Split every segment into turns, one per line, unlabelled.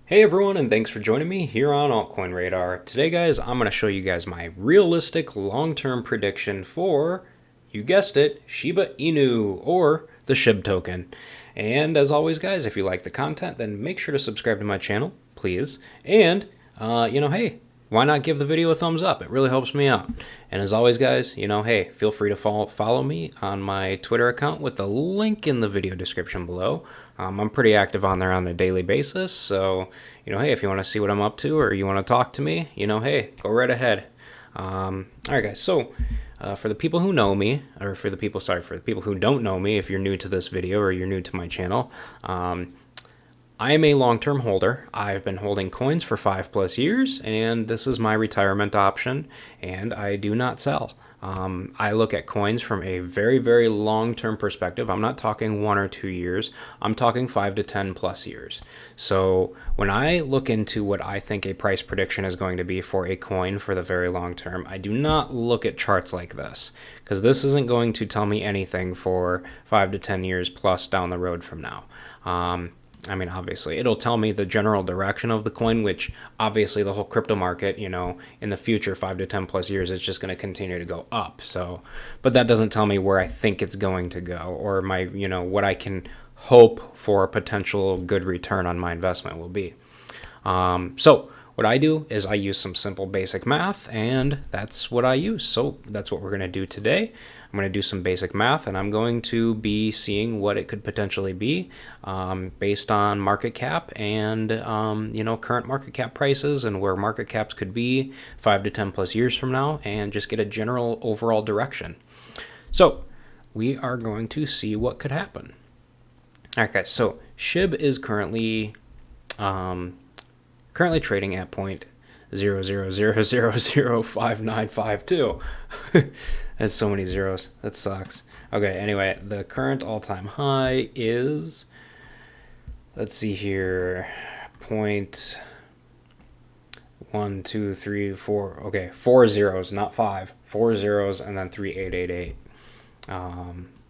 Hey everyone, and thanks for joining me here on Altcoin Radar. Today guys, I'm going to show you guys my realistic long-term prediction for, you guessed it, Shiba Inu, or the SHIB token. And as always guys, if you like the content, then make sure to subscribe to my channel, please. And, hey, why not give the video a thumbs up? It really helps me out. And as always guys, hey, feel free to follow me on my Twitter account with the link in the video description below. I'm pretty active on there on a daily basis, so, hey, if you want to see what I'm up to or you want to talk to me, hey, go right ahead. All right, guys, so for the people who know me, or for the people who don't know me, if you're new to this video or you're new to my channel, I am a long-term holder. I've been holding coins for 5+ years, and this is my retirement option, and I do not sell. I look at coins from a very, very long-term perspective. I'm not talking 1 or 2 years. I'm talking 5 to 10+ years. So when I look into what I think a price prediction is going to be for a coin for the very long term, I do not look at charts like this, because this isn't going to tell me anything for 5 to 10 years plus down the road from now. Obviously, it'll tell me the general direction of the coin, which obviously the whole crypto market, in the future, 5 to 10+ years, it's just going to continue to go up. So, but that doesn't tell me where I think it's going to go, or my, what I can hope for a potential good return on my investment will be. So what I do is I use some simple basic math, and that's what I use. So that's what we're going to do today. I'm going to do some basic math, and I'm going to be seeing what it could potentially be based on market cap and, current market cap prices and where market caps could be 5 to 10+ years from now, and just get a general overall direction. So we are going to see what could happen. All right, guys, so SHIB is currently trading at 0.00005952. That's so many zeros. That sucks. Okay, anyway, the current all-time high is, let's see here, 0.1234. Okay, 4 zeros, not 5. 4 zeros and then 3888.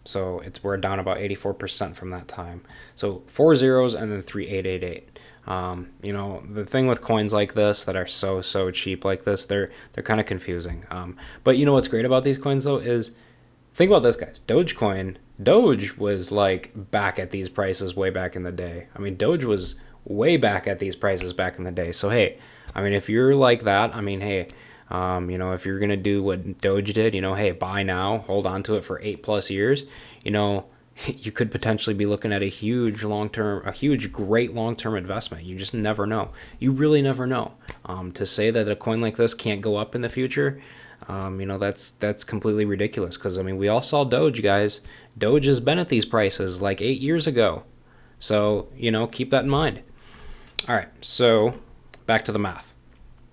So we're down about 84% from that time. So 4 zeros and then 3888. The thing with coins like this that are so cheap like this, they're kind of confusing. But what's great about these coins though is, think about this, guys. Doge was like back at these prices way back in the day. Doge was way back at these prices back in the day. So hey, if you're like that, hey, if you're gonna do what Doge did, hey, buy now, hold on to it for 8+ years, you could potentially be looking at a huge great long-term investment. You just never know. You really never know. To say that a coin like this can't go up in the future, that's completely ridiculous. Because we all saw Doge, guys. Doge has been at these prices like 8 years ago. So keep that in mind. All right, so back to the math.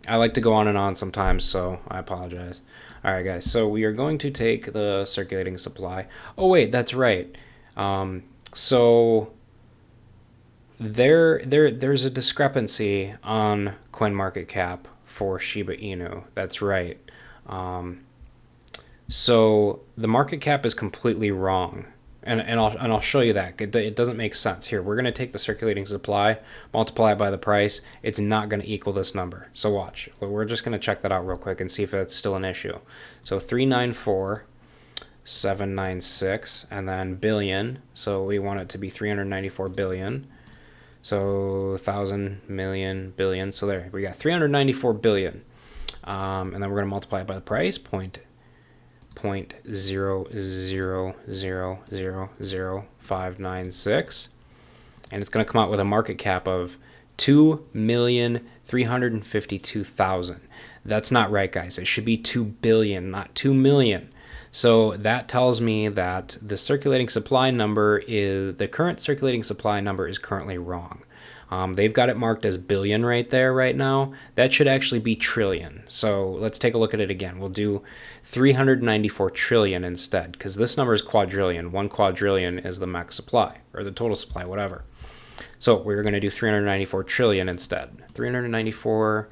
I like to go on and on sometimes, so I apologize. All right, guys, so we are going to take the circulating supply. Oh wait, that's right. So there's a discrepancy on CoinMarketCap for Shiba Inu. That's right. So the market cap is completely wrong. And I'll show you that. It doesn't make sense. Here, we're going to take the circulating supply, multiply it by the price. It's not going to equal this number. So watch. We're just going to check that out real quick and see if that's still an issue. So 394,796 and then billion. So we want it to be 394 billion. So 1,000, million, billion. So there, we got 394 billion. And then we're going to multiply it by the price, 0.00000596, and it's going to come out with a market cap of 2,352,000. That's not right, guys. It should be 2 billion, not 2 million. So that tells me that the current circulating supply number is currently wrong. They've got it marked as billion right there right now. That should actually be trillion. So let's take a look at it again. We'll do 394 trillion instead, because this number is quadrillion. 1 quadrillion is the max supply, or the total supply, whatever. So we're going to do 394 trillion instead. 394,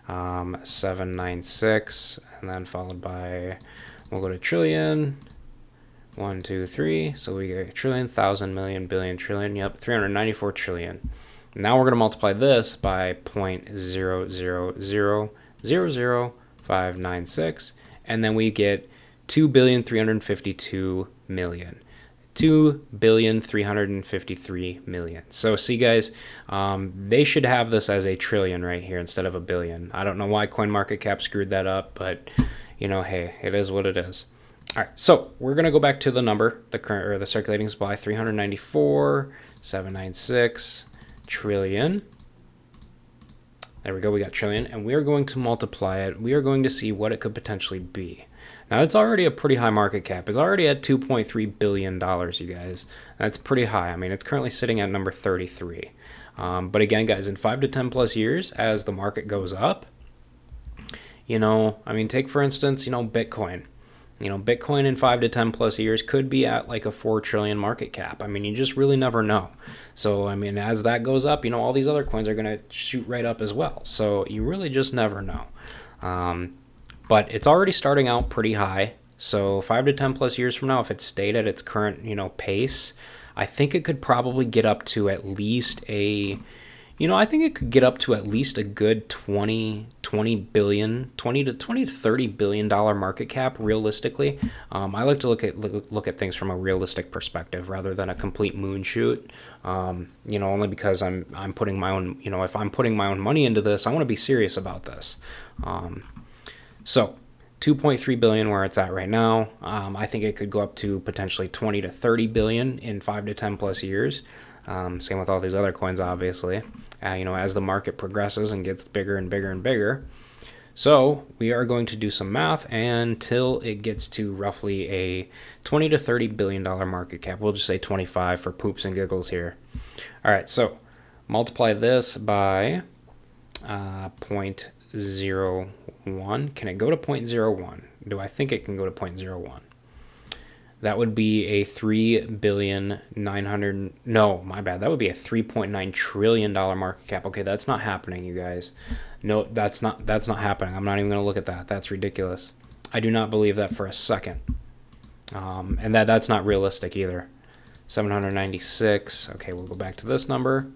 796, and then followed by, we'll go to trillion. 1, 2, 3. So we get trillion, thousand, million, billion, trillion. Yep, 394 trillion. Now we're going to multiply this by 0.00000596, and then we get 2,352,000,000. 2,353,000,000. So see guys, they should have this as a trillion right here instead of a billion. I don't know why CoinMarketCap screwed that up, but you know, hey, it is what it is. All right, so we're gonna go back to the number, the current or the circulating supply, 394,796 trillion. There we go, we got trillion, and we are going to multiply it. We are going to see what it could potentially be. Now, it's already a pretty high market cap. It's already at $2.3 billion, you guys. That's pretty high. I mean, it's currently sitting at number 33. But again, guys, in 5 to 10 plus years, as the market goes up, you know, I mean, take for instance, you know, Bitcoin. You know, Bitcoin in 5 to 10 plus years could be at like a 4 trillion market cap. I mean, you just really never know. So, I mean, as that goes up, you know, all these other coins are going to shoot right up as well. So you really just never know. But it's already starting out pretty high. So 5 to 10 plus years from now, if it stayed at its current, you know, pace, I think it could probably get up to at least a, you know, I think it could get up to at least a good 20 to 30 billion dollar market cap realistically. I like to look at things from a realistic perspective rather than a complete moonshoot. You know, only because I'm putting my own, you know, if I'm putting my own money into this, I want to be serious about this. So 2.3 billion where it's at right now. I think it could go up to potentially 20 to 30 billion in 5 to 10 plus years. Same with all these other coins, obviously, you know, as the market progresses and gets bigger and bigger and bigger. So we are going to do some math until it gets to roughly a 20 to 30 billion dollar market cap. We'll just say 25 for poops and giggles here. All right, so multiply this by 0.01. Can it go to 0.01? Do I think it can go to 0.01? That would be a 3,900,000,000. No, my bad. That would be a $3.9 trillion market cap. Okay, that's not happening, you guys. No, that's not happening. I'm not even going to look at that. That's ridiculous. I do not believe that for a second. And that's not realistic either. 796. Okay, we'll go back to this number.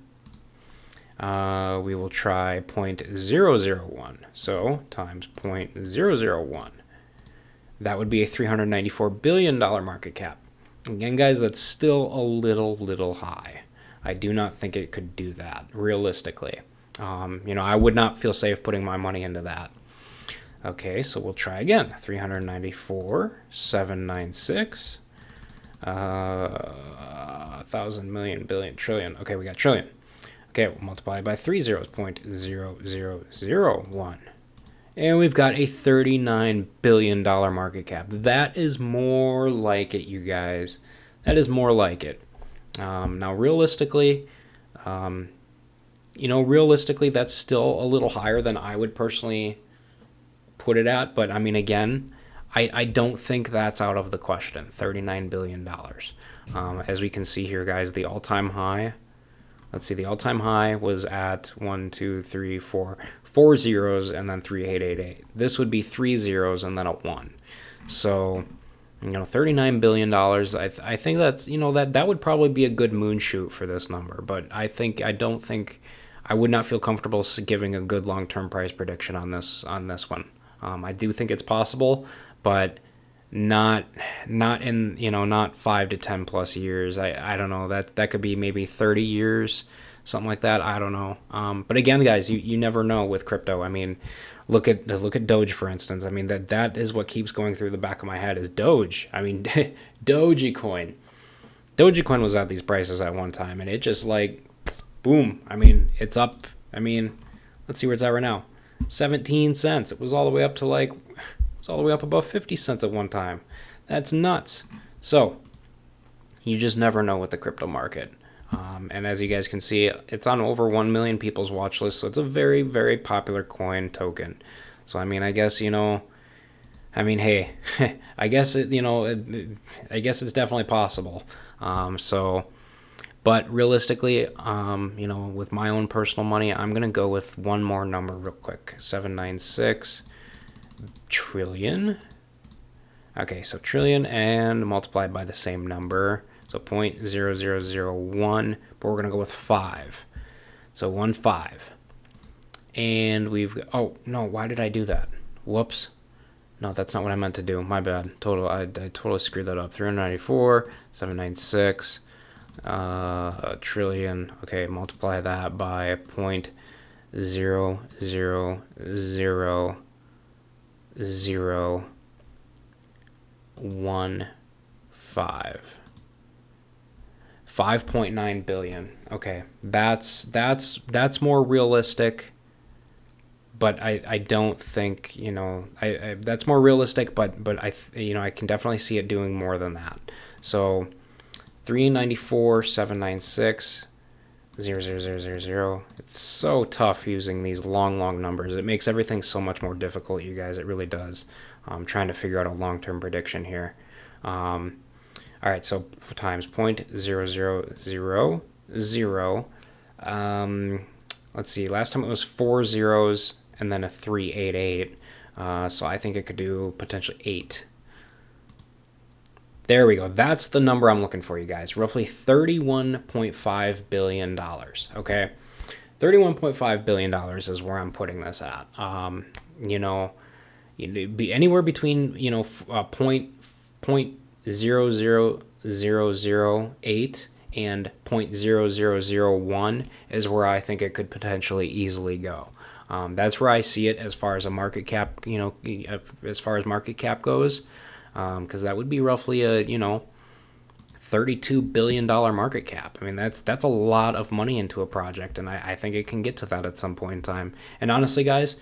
We will try 0.001. So times 0.001. That would be a $394 billion market cap. Again, guys, that's still a little high. I do not think it could do that realistically. You know, I would not feel safe putting my money into that. Okay, so we'll try again. 394,796. 1,000 million billion trillion. Okay, we got trillion. Okay, we'll multiply by 3 zeros, 0.0001. And we've got a $39 billion market cap. That is more like it, you guys. That is more like it. Now, realistically, you know, realistically, that's still a little higher than I would personally put it at. But, I mean, again, I don't think that's out of the question, $39 billion. As we can see here, guys, the all-time high. Let's see, the all-time high was at 4 zeros and then 3888. This would be 3 zeros and then a 1. So, you know, $39 billion, I think that's, you know, that would probably be a good moonshoot for this number. But I would not feel comfortable giving a good long-term price prediction on this one. I do think it's possible, but not in, you know, not 5 to 10 plus years. I don't know, that could be maybe 30 years, something like that. I don't know. But again, guys, you never know with crypto. I mean, look at Doge, for instance. I mean, that is what keeps going through the back of my head is Doge. I mean, Dogecoin was at these prices at one time, and it just like boom. I mean, it's up. I mean, let's see where it's at right now. 17 cents. It was all the way up to like, all the way up above 50 cents at one time. That's nuts. So you just never know with the crypto market. And as you guys can see, it's on over 1 million people's watch list. So it's a very, very popular coin token. So, I mean, I guess, you know, I mean, hey, I guess it, you know, I guess it's definitely possible. But realistically, you know, with my own personal money, I'm going to go with one more number real quick. 796 trillion. Okay, so trillion and multiplied by the same number. So 0.0001, but we're going to go with 5. So 1.5. And we've, oh no, why did I do that? Whoops. No, that's not what I meant to do. My bad. I totally screwed that up. 394, 796, a trillion. Okay, multiply that by 0.00015. 5.9 billion. Okay, that's more realistic. But I don't think, you know, I that's more realistic, but I can definitely see it doing more than that. So 394, 796, 00000. It's so tough using these long numbers. It makes everything so much more difficult, you guys. It really does. I'm trying to figure out a long-term prediction here. All right, so times 0.0000. Let's see. Last time it was 4 zeros and then a 388. So I think it could do potentially 8. There we go. That's the number I'm looking for, you guys. Roughly $31.5 billion. Okay. $31.5 billion is where I'm putting this at. You know, it'd be anywhere between, you know, point 0.00008 and 0.0001 is where I think it could potentially easily go. That's where I see it as far as a market cap, you know, as far as market cap goes, because that would be roughly a, you know, $32 billion market cap. I mean, that's a lot of money into a project, and I think it can get to that at some point in time. And honestly, guys,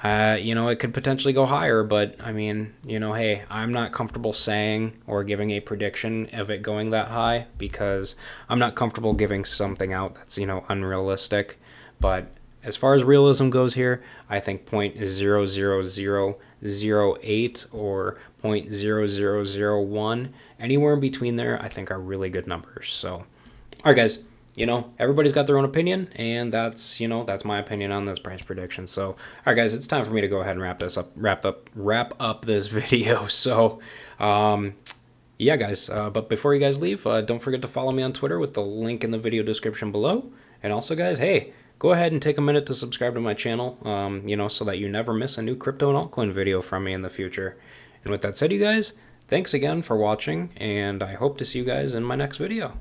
you know, it could potentially go higher, but I mean, you know, hey, I'm not comfortable saying or giving a prediction of it going that high because I'm not comfortable giving something out that's, you know, unrealistic. But as far as realism goes here, I think 0.00008 or 0.0001, anywhere in between there, I think are really good numbers. So, all right, guys, you know, everybody's got their own opinion, and that's, you know, that's my opinion on this price prediction. So, all right, guys, it's time for me to go ahead and wrap up this video. So, yeah, guys, but before you guys leave, don't forget to follow me on Twitter with the link in the video description below. And also, guys, hey, go ahead and take a minute to subscribe to my channel, you know, so that you never miss a new crypto and altcoin video from me in the future. And with that said, you guys, thanks again for watching, and I hope to see you guys in my next video.